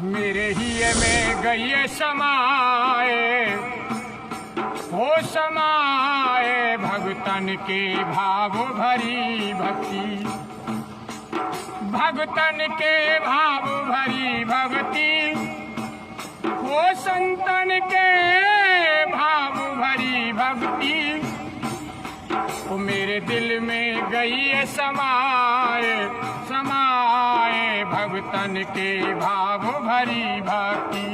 मेरे ही में गई समाए हो समाए भगतन के भाव भरी भक्ति, भगतन के भाव भरी भक्ति हो संतन के भाव भरी भक्ति वो मेरे दिल में गई समाए समाए भगतन के भाव भरी भक्ति।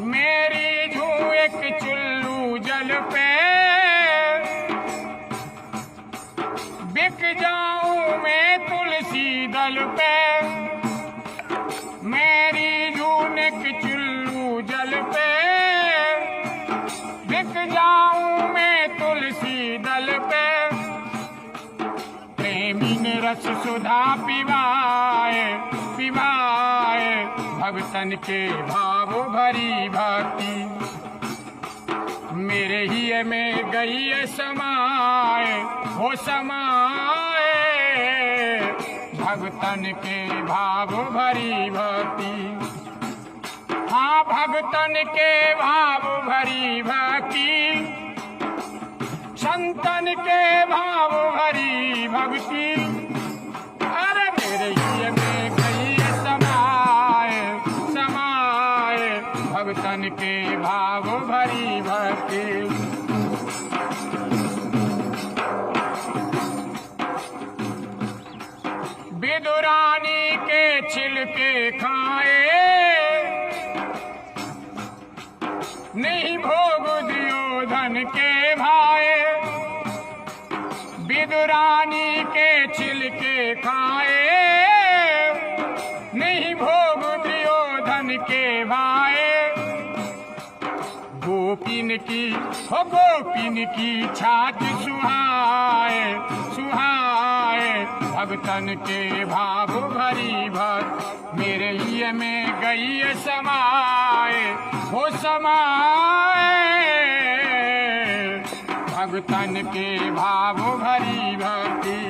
मेरी जू एक चुल्लू जल पे बिक जाऊं मैं तुलसी दल पे, मेरी जून एक चुल्लू जल पे बिक जाऊं मैं तुलसी दल पे। प्रेमी ने रस सुधा पिवाए पिवाए भगतन के भाव भरी भक्ति, मेरे ही में गई समाए हो समाए भगतन के भाव भरी भक्ति। हाँ भगतन के भाव भरी भक्ति, संतन के भाव भरी भक्ति, अरे मेरे ही में गई समाए समाए भगतन के भाव भरी भक्ति। विदुरानी के छिलके खाए नहीं भोग दुर्योधन के भाए, विदुरानी के छिलके खाए नहीं भोग दुर्योधन के भाए। गोपिन की हो गोपिन की छात सुहाए सुहाए भगतन के भाव भरी भक्त, मेरे ही में गई समाए हो समाए भगतन के भाव भरी भक्ति।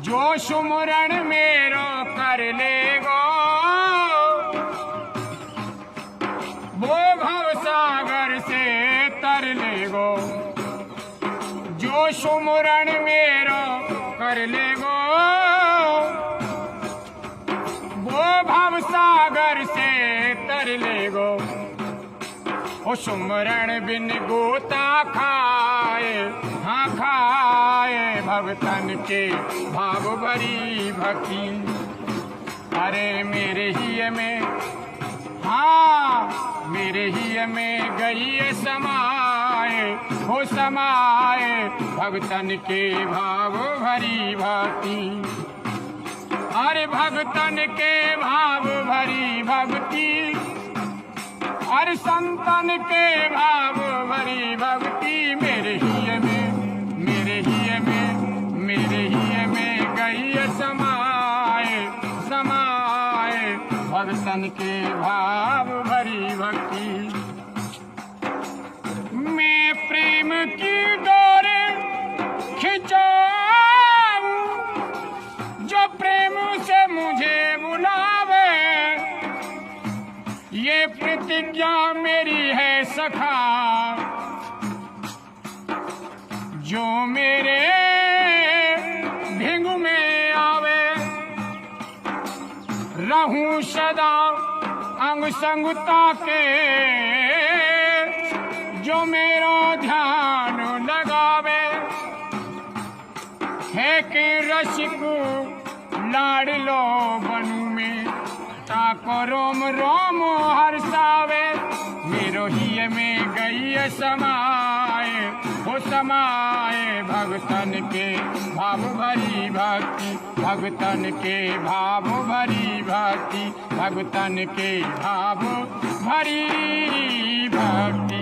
जो सुमरण मेरो कर लेगो वो भव सागर से तर लेगो, जो सुमरण मेरो कर लेगो वो भव सागर से तर लेगो। ओ सुमरण बिन गोता खाए हाँ खाए भगतन के भाव भरी भक्ति, अरे मेरे ही में हाँ मेरे ही में गई समाए हो समाए भगतन के भाव भरी भक्ति, अरे भगतन के भाव भरी भक्ति, अरे संतन के भाव भरी भक्ति, मेरे ही में गई समाए समाए भगतन के भाव भरी भक्ति। मैं प्रेम की डोर खिंचाऊं जो प्रेम से मुझे बुलावे, ये प्रतिज्ञा मेरी है सखा जो मेरे भिंग में आवे, रहूं सदा अंग संगता के जो मेरा ध्यान लगावे। है कि रसिकू लाड़ लो बनू में ताको रोम रोम हर्षावे, मेरो ही में गई समाए हो समाए भगतन के भाव भरी भक्ति, भगतन के भाव भरी भक्ति, भगतन के भाव भरी भक्ति।